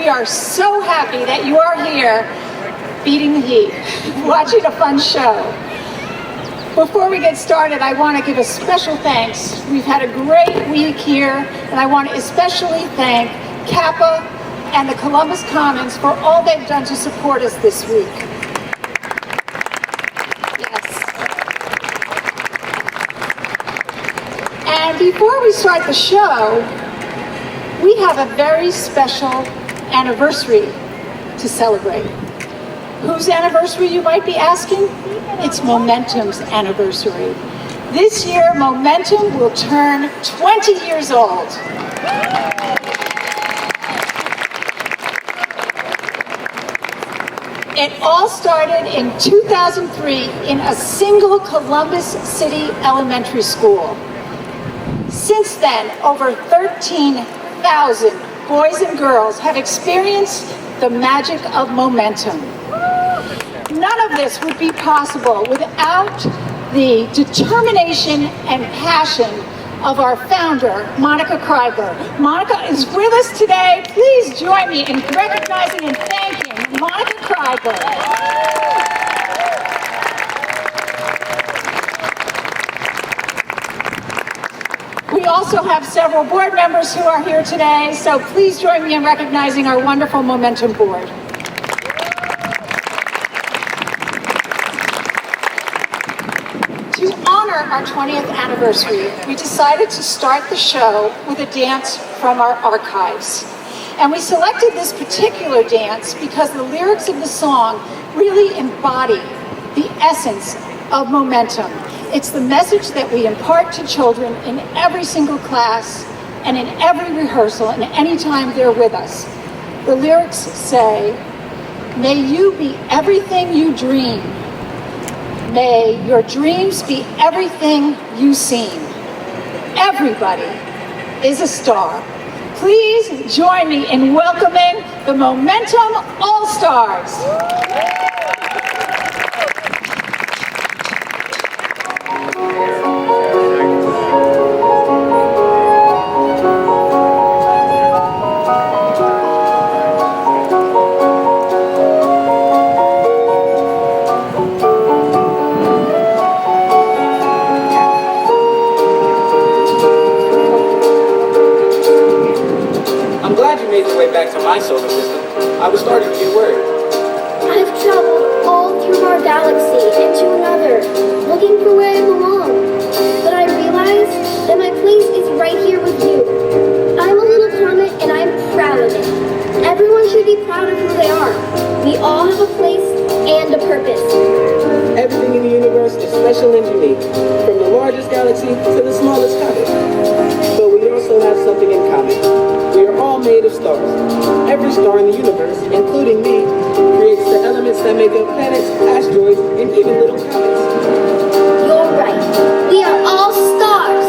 we are so happy that you are here beating the heat, watching a fun show. Before we get started, I want to give a special thanks. We've had a great week here, and I want to especially thank Kappa and the Columbus Commons for all they've done to support us this week. And before we start the show, we have a very special anniversary to celebrate. Whose anniversary, you might be asking? It's Momentum's anniversary. This year, Momentum will turn 20 years old. It all started in 2003 in a single Columbus City elementary school. Since then, over 13,000 boys and girls have experienced the magic of Momentum. None of this would be possible without the determination and passion of our founder, Monica Kreiber. Monica is with us today. Please join me in recognizing and thanking Monica Kreiber. We also have several board members who are here today, so please join me in recognizing our wonderful Momentum board. To honor our 20th anniversary, we decided to start the show with a dance from our archives. And we selected this particular dance because the lyrics of the song really embody the essence of Momentum. It's the message that we impart to children in every single class and in every rehearsal and any time they're with us. The lyrics say, "May you be everything you dream. May your dreams be everything you seem. Everybody is a star." Please join me in welcoming the Momentum All-Stars. Back to my solar system, I was starting to get worried. I've traveled all through our galaxy and to another, looking for where I belong. But I realized that my place is right here with you. I'm a little comet and I'm proud of it. Everyone should be proud of who they are. We all have a place and a purpose. Everything in the universe is special and unique, from the largest galaxy to the smallest comet. But we also have something in common. We are all made of stars. Every star in the universe, including me, creates the elements that make up planets, asteroids, and even little comets. You're right. We are all stars.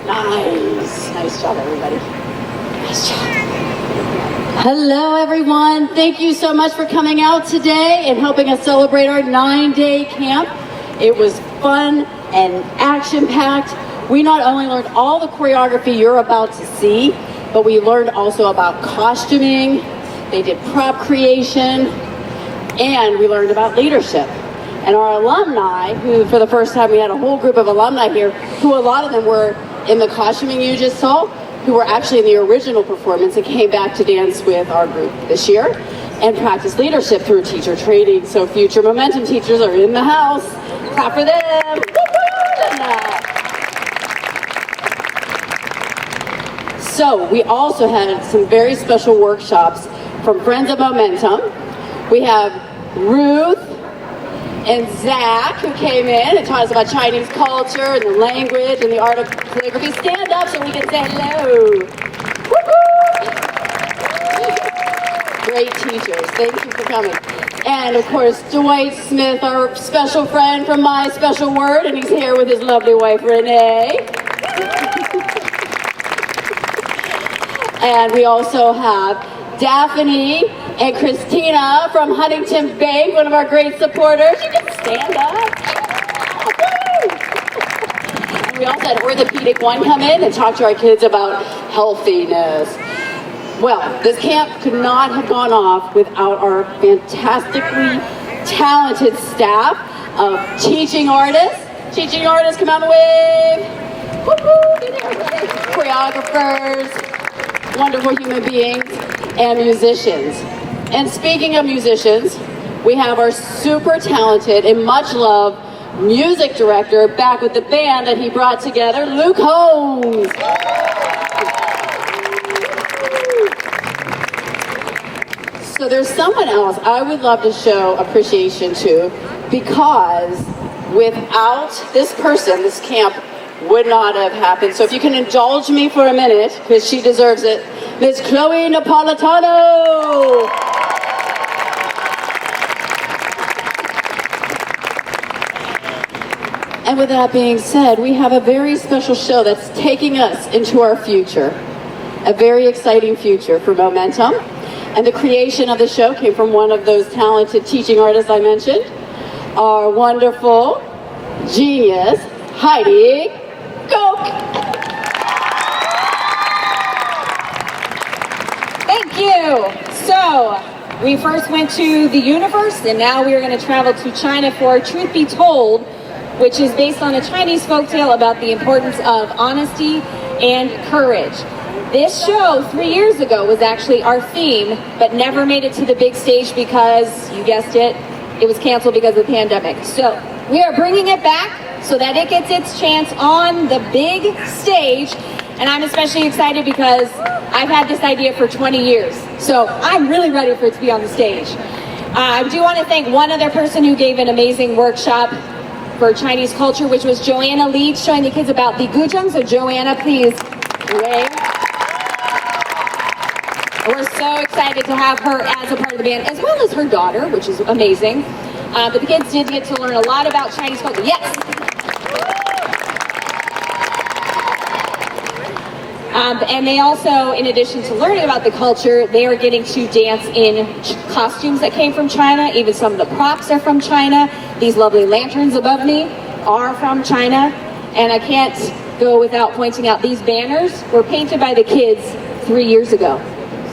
Nice. Nice job, everybody. Nice job. Hello, everyone. Thank you so much for coming out today and helping us celebrate our 9-day camp. It was fun and action-packed. We not only learned all the choreography you're about to see, but we learned also about costuming. They did prop creation, and we learned about leadership. And our alumni, who for the first time we had a whole group of alumni here, who a lot of them were in the costuming you just saw, who were actually in the original performance and came back to dance with our group this year and practice leadership through teacher training. So future Momentum teachers are in the house. Clap for them. So we also had some very special workshops from Friends of Momentum. We have Ruth and Zach, who came in and taught us about Chinese culture and the language and the art of calligraphy. Stand up so we can say hello. Woo-hoo! Great teachers. Thank you for coming. And of course, Dwight Smith, our special friend from My Special Word, and he's here with his lovely wife, Renee. And we also have Daphne and Christina from Huntington Bank, one of our great supporters. You can stand up. And we also had Orthopedic One come in and talk to our kids about healthiness. Well, this camp could not have gone off without our fantastically talented staff of teaching artists. Teaching artists, come out and wave. Woo-hoo, be there, everybody. Choreographers, wonderful human beings, and musicians. And speaking of musicians, we have our super talented and much loved music director back with the band that he brought together, Luke Holmes. So there's someone else I would love to show appreciation to, because without this person, this camp would not have happened. So if you can indulge me for a minute, because she deserves it, Miss Chloe Napolitano. And with that being said, we have a very special show that's taking us into our future. A very exciting future for Momentum. And the creation of the show came from one of those talented teaching artists I mentioned, our wonderful genius, Heidi Goke. Thank you. So, we first went to the universe, and now we are going to travel to China for Truth Be Told, which is based on a Chinese folktale about the importance of honesty and courage. This show 3 years ago was actually our theme, but never made it to the big stage because, you guessed it, it was canceled because of the pandemic. So we are bringing it back so that it gets its chance on the big stage. And I'm especially excited because I've had this idea for 20 years. So I'm really ready for it to be on the stage. I do want to thank one other person who gave an amazing workshop for Chinese culture, which was Joanna Lee, showing the kids about the guzheng. So Joanna, please wave. We're so excited to have her as a part of the band, as well as her daughter, which is amazing. But the kids did get to learn a lot about Chinese culture. Yes! And they also, in addition to learning about the culture, they are getting to dance in costumes that came from China. Even some of the props are from China. These lovely lanterns above me are from China. And I can't go without pointing out these banners were painted by the kids 3 years ago.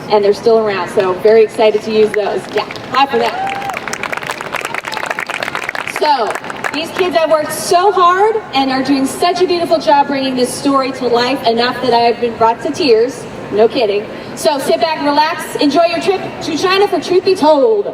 And they're still around, so very excited to use those. Yeah, high for that. So, these kids have worked so hard and are doing such a beautiful job bringing this story to life, enough that I've been brought to tears. No kidding. So sit back, relax, enjoy your trip to China for Truth Be Told.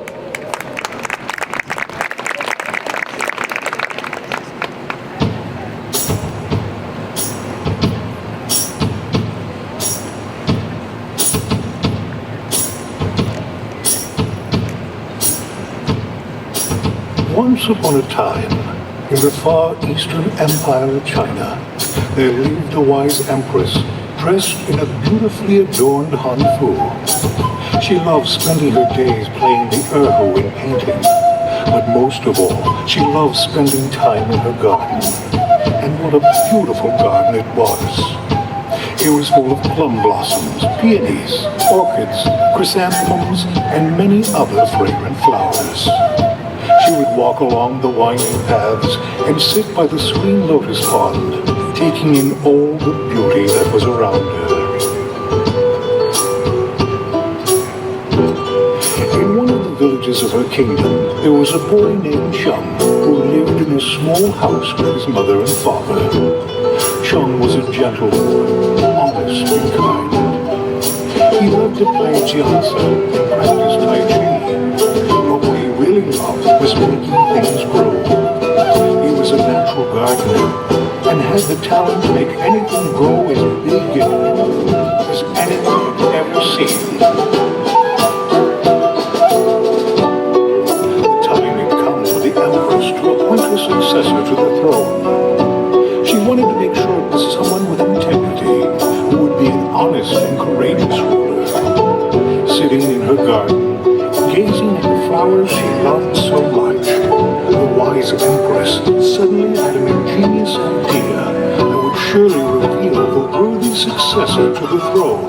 Once upon a time, in the far eastern empire of China, there lived a wise empress dressed in a beautifully adorned hanfu. She loved spending her days playing the erhu in painting, but most of all, she loved spending time in her garden. and what a beautiful garden it was. It was full of plum blossoms, peonies, orchids, chrysanthemums, and many other fragrant flowers. She would walk along the winding paths and sit by the serene lotus pond, taking in all the beauty that was around her. In one of the villages of her kingdom, there was a boy named Chung who lived in a small house with his mother and father. Chung was a gentle boy, honest and kind. He loved to play jiangsa and practice tai chi, but what he really loved was making things grow. He was a natural gardener and had the talent to make anything grow as big and beautiful as anything you'd ever seen. The time had come for the Empress to appoint her successor to the throne. She wanted to make sure it was someone with integrity, who would be an honest and courageous ruler. Sitting in her garden, gazing at the flowers she loved so much, the wise Empress suddenly had an ingenious idea that would surely reveal the worthy successor to the throne.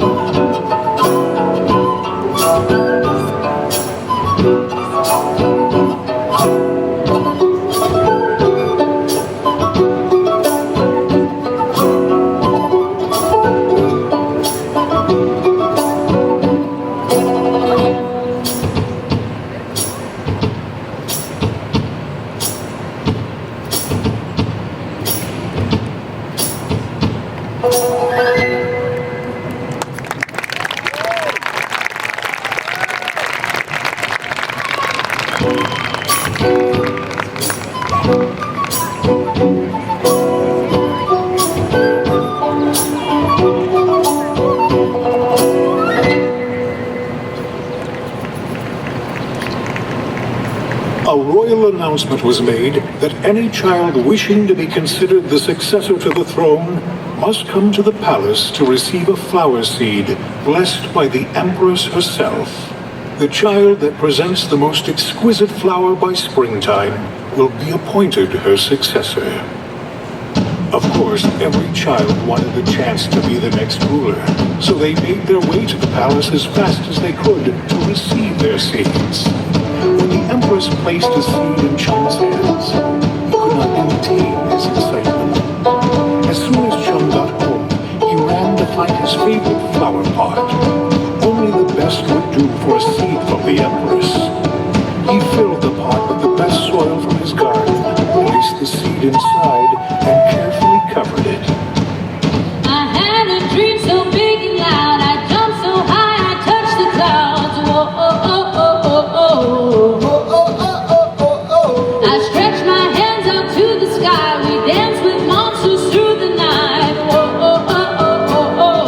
A royal announcement was made that any child wishing to be considered the successor to the throne must come to the palace to receive a flower seed blessed by the Empress herself. The child that presents the most exquisite flower by springtime will be appointed her successor. Of course, every child wanted a chance to be the next ruler, so they made their way to the palace as fast as they could to receive their seeds. When the Empress placed a seed in Chung's hands, he could not contain his excitement. As soon as Chung got home, he ran to find his favorite flower pot. Only the best would do for a seed from the Empress. He filled the pot with the best soil from his garden, placed the seed inside, and carefully covered it. I had a dream so big and loud, I jumped so high, I touched the clouds. Whoa, oh, oh, oh, oh, oh. I stretched my hands out to the sky, we danced with monsters through the night. Whoa, oh, oh, oh, oh,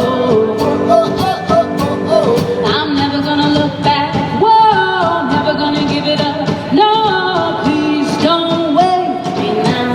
oh. I'm never gonna look back, whoa, never gonna give it up. No, please don't wait me now.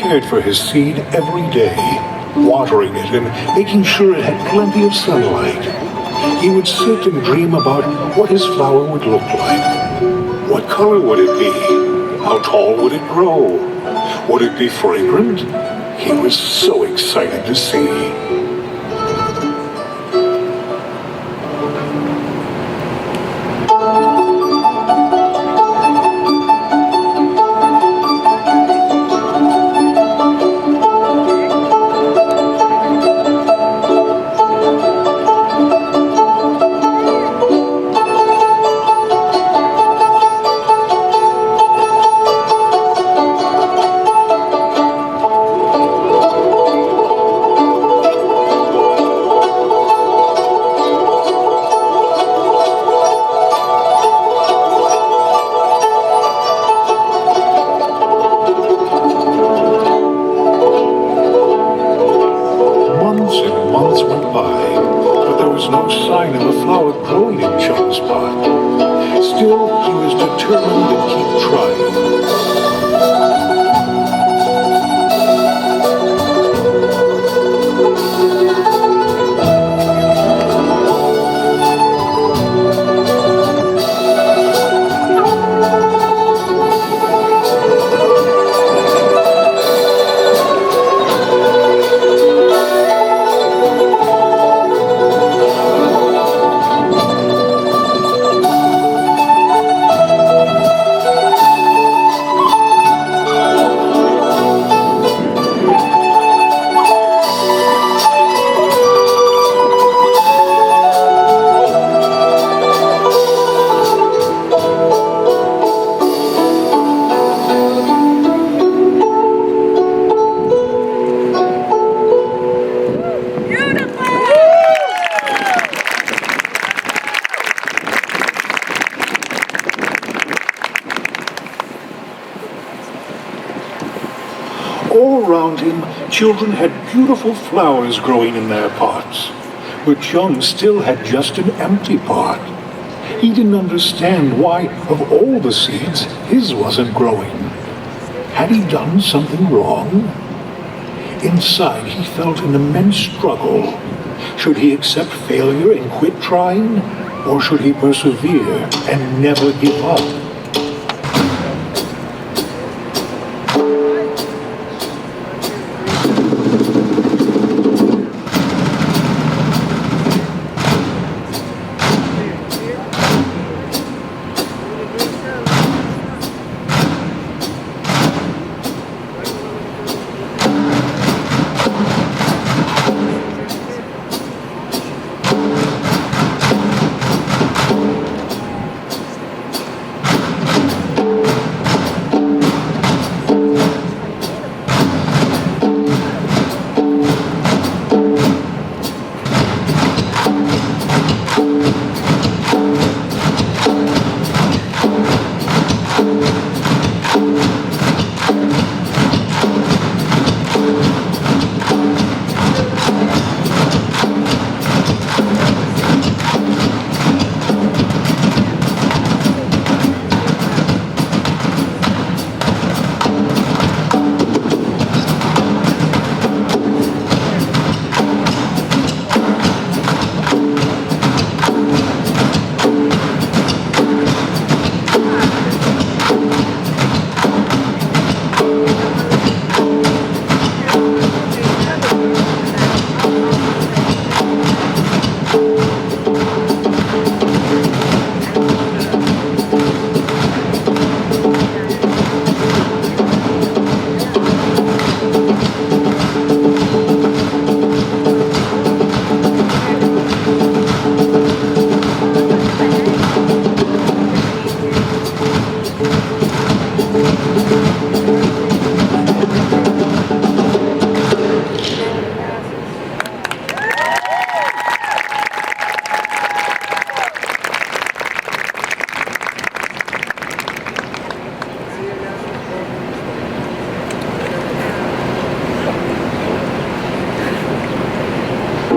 cared for his seed every day, watering it and making sure it had plenty of sunlight. He would sit and dream about what his flower would look like. What color would it be? How tall would it grow? Would it be fragrant? He was so excited to see. All around him, children had beautiful flowers growing in their pots, but Chung still had just an empty pot. He didn't understand why, of all the seeds, his wasn't growing. Had he done something wrong? Inside, he felt an immense struggle. Should he accept failure and quit trying? Or should he persevere and never give up?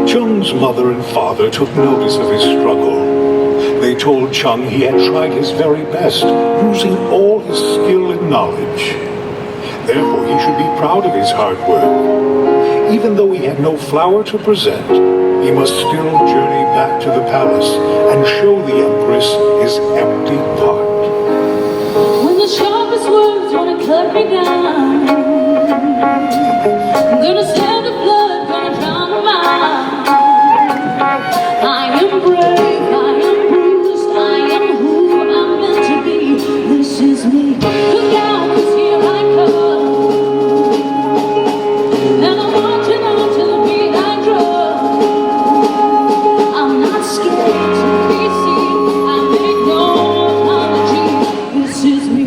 Chung's mother and father took notice of his struggle. They told Chung he had tried his very best, using all his skill and knowledge. Therefore, he should be proud of his hard work. Even though he had no flower to present, he must still journey back to the palace and show the Empress his empty pot. When the sharpest words wanna cut me down, I'm gonna stand the blood, gonna drown the mind. I am brave, I am bruised, I am who I'm meant to be. This is me. Look out, 'cause here I come. And I'm marching on to the beat I drum. I'm not scared to be seen. I make no apology. This is me.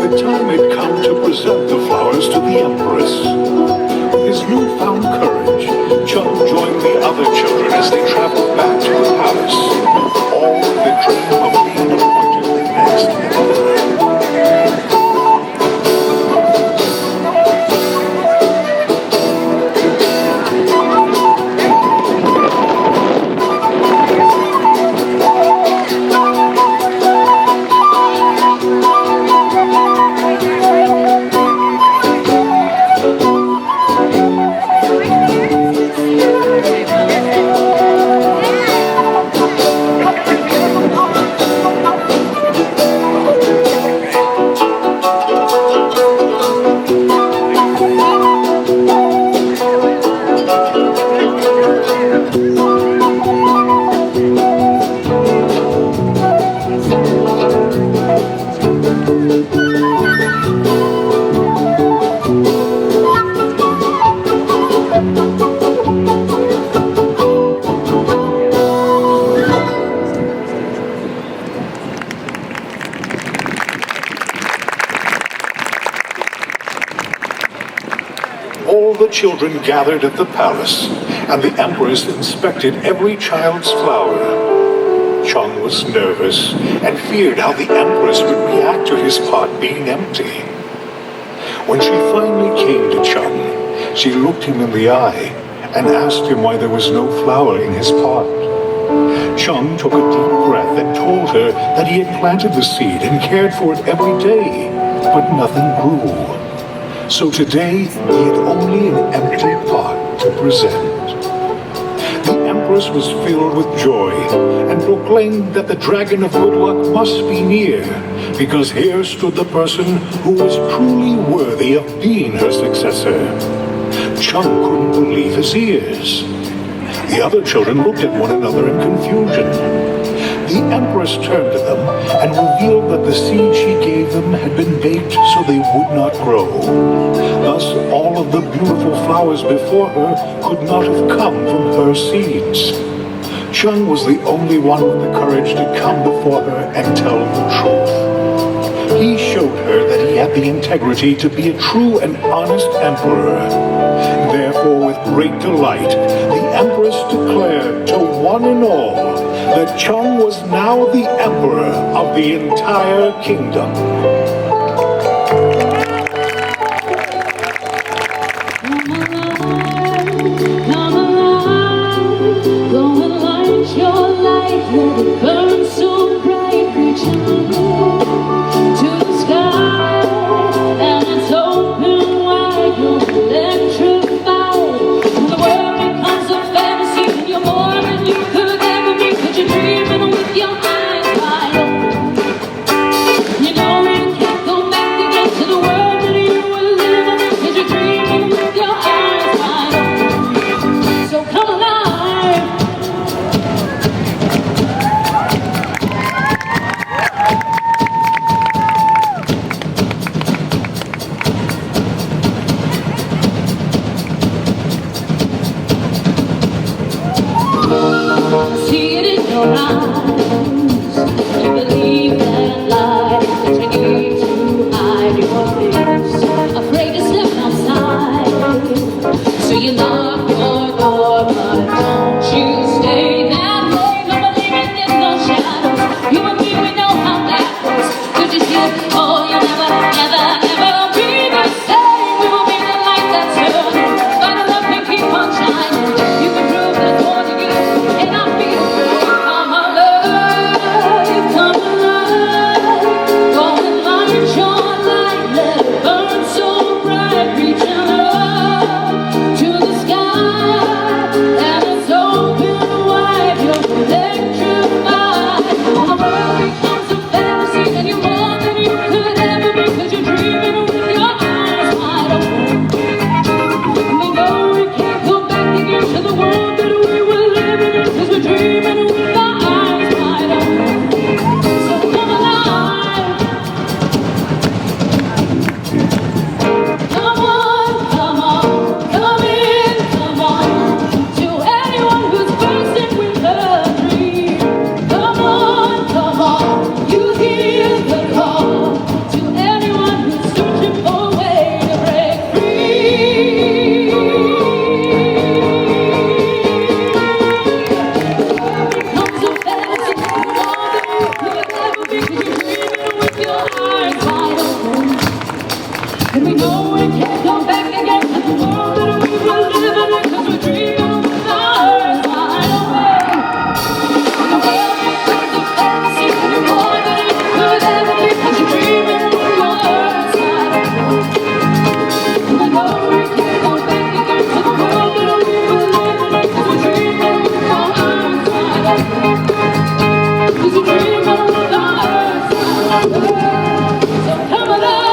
The time had come to present the flowers to the Empress. With his newfound courage, Chung joined the other children as they traveled back to the palace, all with the dream of being appointed the next emperor. All the children gathered at the palace, and the Empress inspected every child's flower. Chung was nervous and feared how the Empress would react to his pot being empty. When she finally came to Chung, she looked him in the eye and asked him why there was no flower in his pot. Chung took a deep breath and told her that he had planted the seed and cared for it every day, but nothing grew. So today, he had only an empty pot to present. The Empress was filled with joy and proclaimed that the Dragon of Good Luck must be near, because here stood the person who was truly worthy of being her successor. Chung couldn't believe his ears. The other children looked at one another in confusion. the Empress turned to them and revealed that the seed she gave them had been baked so they would not grow. Thus, all of the beautiful flowers before her could not have come from her seeds. Chung was the only one with the courage to come before her and tell the truth. He showed her that he had the integrity to be a true and honest emperor. Therefore, with great delight, the Empress declared to one and all that Chung was now the emperor of the entire kingdom. Come alive, go and light your light, let it burn so bright, reach out to the sky, and it's open wide, you're electrified, and the world becomes a fantasy, and you're more than you could ever be, 'cause you're dreaming with your eyes wide open. You know you can't go back again to the world that you were living in, 'cause you're dreaming with your eyes wide open. So come alive. See it in your eyes. You believe that lie, that you need to hide your face. Afraid to step outside, so you lock your door, but don't you stay that way. No believing in no shadows. You and me, we know how that goes. 'Cause you see, oh, you never, never, never be the same. We will be the light that's burning, by the love we keep on shining. You can prove that more to you, and I'll be come alive, come alive. Go and light your light, let it burn so bright, reaching up to the sky, and it's open wide, you're electrified. The world becomes a fantasy, and you're more than you could ever be, 'cause you're dreaming with your eyes wide open. And we know we can't go back again to the world that we were living in, 'cause we're dreaming with our eyes wide open. So come alive. Come on, come on, come in, come on. To anyone who's bursting with a dream, come on, you hear the call. To anyone who's searching for a way to break free. Becomes a fantasy, more than you could ever be, 'cause you're dreaming with your eyes wide open. And we know we can't go back again to the world that we were living in, 'cause we're dreaming with our eyes wide open. And the world becomes a fantasy, and you're more than you could ever be, 'cause you're dreaming with your eyes wide open. And we know we can't go back again to the world that we were living in, 'cause we're dreaming with our eyes wide open. 'Cause we're dreaming with our eyes wide open. So come alive.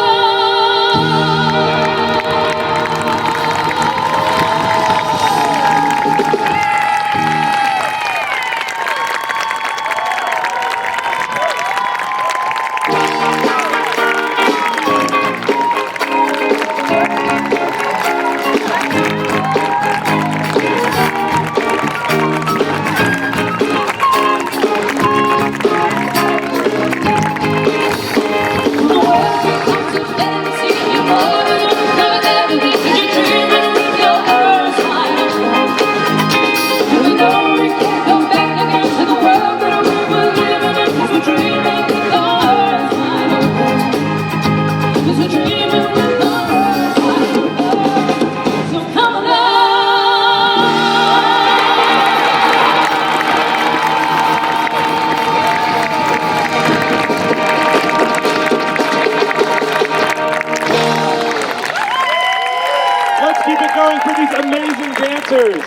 The world becomes a fantasy, and you're more than you could ever be, 'cause you're dreaming with your eyes wide open. And we know we can't go back again to the world that we were living in, 'cause we're dreaming with our eyes wide open. 'Cause we're dreaming with our eyes wide open. So come alive. Let's keep it going for these amazing dancers.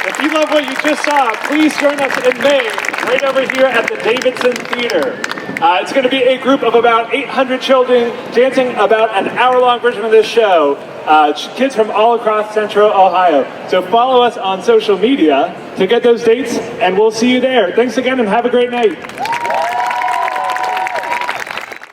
If you love what you just saw, please join us in May, right over here at the Davidson Theater. It's going to be a group of about 800 children dancing about an hour-long version of this show. Kids from all across Central Ohio. So follow us on social media to get those dates, and we'll see you there. Thanks again, and have a great night.